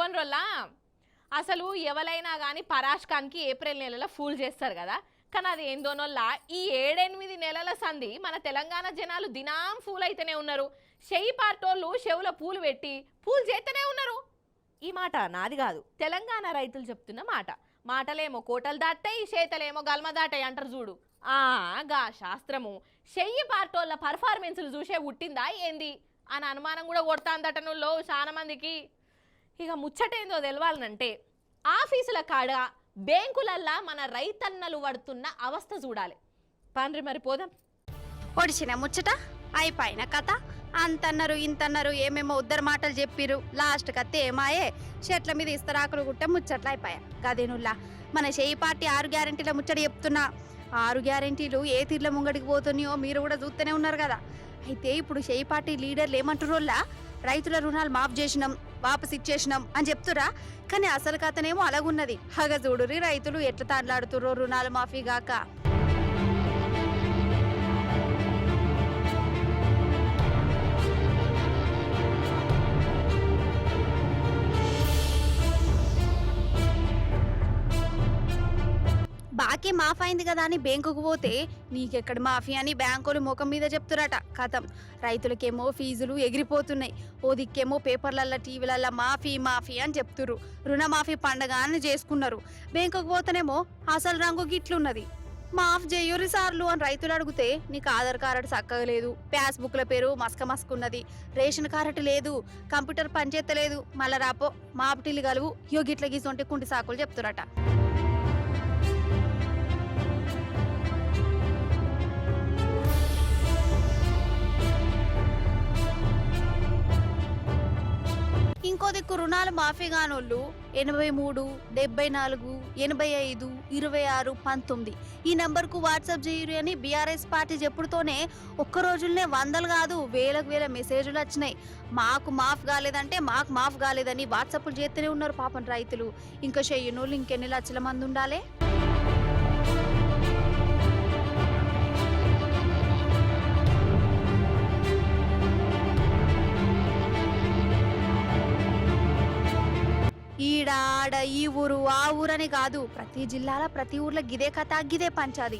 కొనరోళ్ళ అసలు ఎవరైనా కానీ పరాష్కాన్కి ఏప్రిల్ నెలలో ఫూల్ చేస్తారు కదా. కానీ అది ఏందోనోళ్ళ ఈ 7-8 నెలల సంధి మన తెలంగాణ జనాలు దినాం ఫూల్ అయితేనే ఉన్నారు. చెయ్యి పార్టోళ్ళు చెవుల పూలు పెట్టి పూలు చేస్తూనే ఉన్నారు. ఈ మాట నాది కాదు, తెలంగాణ రైతులు చెప్తున్న మాట. మాటలేమో కోటలు దాటాయి, చేతలేమో గల్మ దాటాయి అంటారు చూడు. గా శాస్త్రము చెయ్యి పార్టోళ్ళ పర్ఫార్మెన్స్లు చూసే పుట్టిందా ఏంది అని అనుమానం కూడా కొడతాందట నువ్వు చాలా మందికి. ఇక ముచ్చటేందో తెలవాలనంటే ఆఫీసుల కాడ బ్యాంకులల్లా మన రైతన్నలు పడుతున్న అవస్థ చూడాలి. పండ్రి మరి పోదాం. ఒడిచిన ముచ్చట అయిపోయిన కథ. అంతన్నారు ఇంతన్నారు ఏమేమో ఉద్దరు మాటలు చెప్పిరు. లాస్ట్ కత్తే ఏమాయే చెట్ల మీద ఇస్తరాకులు గుట్ట ముచ్చట్లు అయిపోయా. గదేనుల్లా మన చేయి పార్టీ 6 గ్యారెంటీల ముచ్చట చెప్తున్నా. 6 గ్యారెంటీలు ఏ తీర్ల ముంగడికి పోతున్నాయో మీరు కూడా చూస్తూనే ఉన్నారు కదా. అయితే ఇప్పుడు చేయి పార్టీ లీడర్లు ఏమంటురోళ్ళా, రైతుల రుణాలు మాఫ్ చేసినాం, వాపస్ ఇచ్చేసినాం అని చెప్తురా. కానీ అసలు కథనేమో అలాగున్నది. హగ చూడురి రైతులు ఎట్లా తాడ్లాడుతుర్రో రుణాలు మాఫీ గాక. బాకీ మాఫ్ అయింది కదా అని బ్యాంకుకు పోతే నీకెక్కడ మాఫీ అని బ్యాంకులు ముఖం మీద చెప్తురట. కథం రైతులకేమో ఫీజులు ఎగిరిపోతున్నాయి. ఓ దిక్కేమో పేపర్లల్లో టీవీలల్లో మాఫీ మాఫీ అని చెప్తుర్రు. రుణమాఫీ పండగ అని చేసుకున్నారు. బ్యాంకుకు పోతేనేమో అసలు రంగు గిట్లున్నది. మాఫ్ చెయ్యూరి సార్లు అని రైతులు అడిగితే నీకు ఆధార్ కార్డు చక్కగా లేదు, పాస్బుక్ల పేరు మస్కమస్కున్నది, రేషన్ కార్డు లేదు, కంప్యూటర్ పనిచేస్తలేదు, మళ్ళా రాపో మాపిటీలు గలువు యో గిట్ల గీసొంటి కుంటి సాకులు చెప్తురట. ఇంకో దిక్కు రుణాలు మాఫీ కానోళ్ళు 83 74 85 26 19 ఈ నంబర్కు వాట్సాప్ చేయరు అని బీఆర్ఎస్ పార్టీ చెప్పుడుతోనే ఒక్క రోజుల్నే వందలు కాదు వేలకు వేల మెసేజ్లు వచ్చినాయి. మాకు మాఫ్ కాలేదంటే మాకు మాఫ్ కాలేదని వాట్సాప్లు చేస్తూనే ఉన్నారు పాపం రైతులు. ఇంకా చెయ్యనోళ్ళు ఇంకెన్ని లక్షల మంది ఉండాలి. ఈడ ఆడ ఈ ఊరు ఆ ఊరని కాదు, ప్రతి జిల్లాల ప్రతి ఊర్లో గిదే కథ గిదే పంచాది.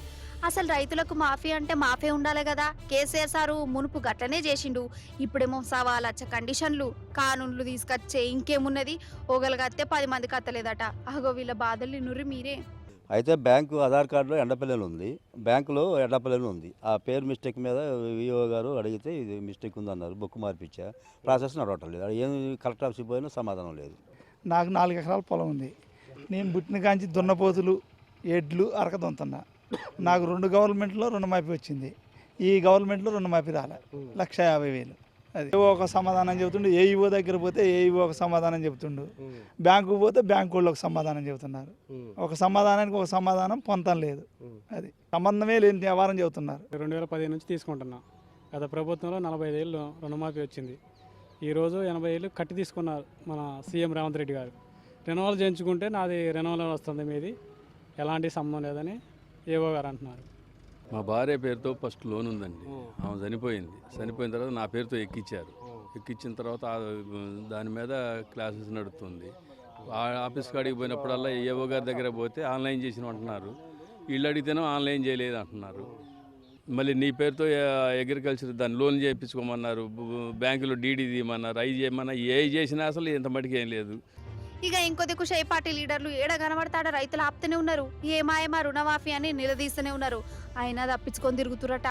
అసలు రైతులకు మాఫీ అంటే మాఫీ ఉండాలి కదా. కేసీఆర్ సారు మునుపు గట్లనే చేసిండు. ఇప్పుడేమో 1,00,000 కండిషన్లు కానూన్లు తీసుకొచ్చే ఇంకేమున్నది. ఓగలగత్తే 10 మంది కత్తలేదట. అగో వీళ్ళ బాధలు నుర్రి మీరే. అయితే బ్యాంకు ఆధార్ కార్డులో ఎండపల్లెలు ఉంది, బ్యాంకులో ఎండపల్లెలు ఉంది. ఆ పేరు మిస్టేక్ మీద విఓ గారు అడిగితే ఇది మిస్టేక్ ఉందన్నారు. బుక్ మార్పించా, ప్రాసెస్ నడవటం లేదు. ఏం కలెక్టర్ ఆఫీస్కి పోయినా సమాధానం లేదు. నాకు 4 ఎకరాల పొలం ఉంది. నేను పుట్టిన కాంచి దున్నపోతులు ఎడ్లు అరక దొంతున్నా. నాకు 2 గవర్నమెంట్లో రుణమాఫీ వచ్చింది. ఈ గవర్నమెంట్లో రుణమాఫీ రాలే. 1,50,000. అది ఒక సమాధానం చెబుతుండు. ఏఈఓ దగ్గర పోతే ఏఈఓ ఒక సమాధానం చెబుతుండు. బ్యాంకుకు పోతే బ్యాంకు వాళ్ళు ఒక సమాధానం చెబుతున్నారు. ఒక సమాధానానికి ఒక సమాధానం పొంతం లేదు. అది సంబంధమే లేని వ్యవహారం చెబుతున్నారు. 2015 నుంచి తీసుకుంటున్నాం. గత ప్రభుత్వంలో 45,000 రుణమాఫీ వచ్చింది. ఈరోజు 80,000 కట్టి తీసుకున్నారు మన సీఎం రేవంత్ రెడ్డి గారు. రెన్యువల్ చేయించుకుంటే నాది రెన్యువల్ వస్తుంది, మీది ఎలాంటి సంబంధం లేదని ఏవో గారు అంటున్నారు. మా భార్య పేరుతో ఫస్ట్ లోన్ ఉందండి. ఆమె చనిపోయింది. చనిపోయిన తర్వాత నా పేరుతో ఎక్కించారు. ఎక్కించిన తర్వాత దాని మీద క్లాసెస్ నడుస్తుంది. ఆఫీస్ కాడికి పోయినప్పుడల్లా ఏవో గారి దగ్గర పోతే ఆన్లైన్ చేసిన అంటున్నారు. వీళ్ళు అడిగితేనో ఆన్లైన్ చేయలేదు అంటున్నారు. మళ్ళీ నీ పేరుతో అగ్రికల్చర్ దాన్ని లోన్ చేయించుకోమన్నారు. బ్యాంకులో డీడీ తీయమన్నారు. అవి చేయమన్నా ఏ చేసినా అసలు ఇంత మటుకు ఏం లేదు. ఇక ఇంకో దిక్కు షై పార్టీ లీడర్లు ఏడ కనబడతాడ రైతులు ఆపుతూనే ఉన్నారు. ఏమాయమా రుణమాఫీ అని నిలదీస్తూనే ఉన్నారు. అయినా తప్పించుకొని తిరుగుతురట.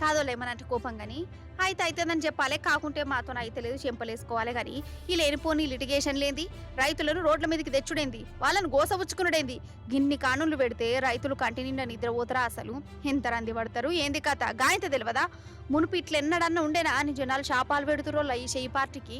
కాదోలేమనంటే కోపం కానీ అయితే అవుతుందని చెప్పాలి, కాకుంటే మాతో అయితే లేదు చెంపలేసుకోవాలి. కానీ ఈ లేనిపోని లిటిగేషన్ లేంది, రైతులను రోడ్ల మీదకి తెచ్చుడేంది, వాళ్ళని గోసవుచ్చుకునుడేంది. గిన్ని కానులు పెడితే రైతులు కంటి నిండా నిద్రపోతారా? అసలు ఎంత రంది పడతారు ఏంది కథ గాయంత తెలియదా? మునుపు ఇట్లెన్నడన్నా ఉండేనా అని జనాలు శాపాలు పెడుతురోళ్ళ ఈ చెయ్యి పార్టీకి.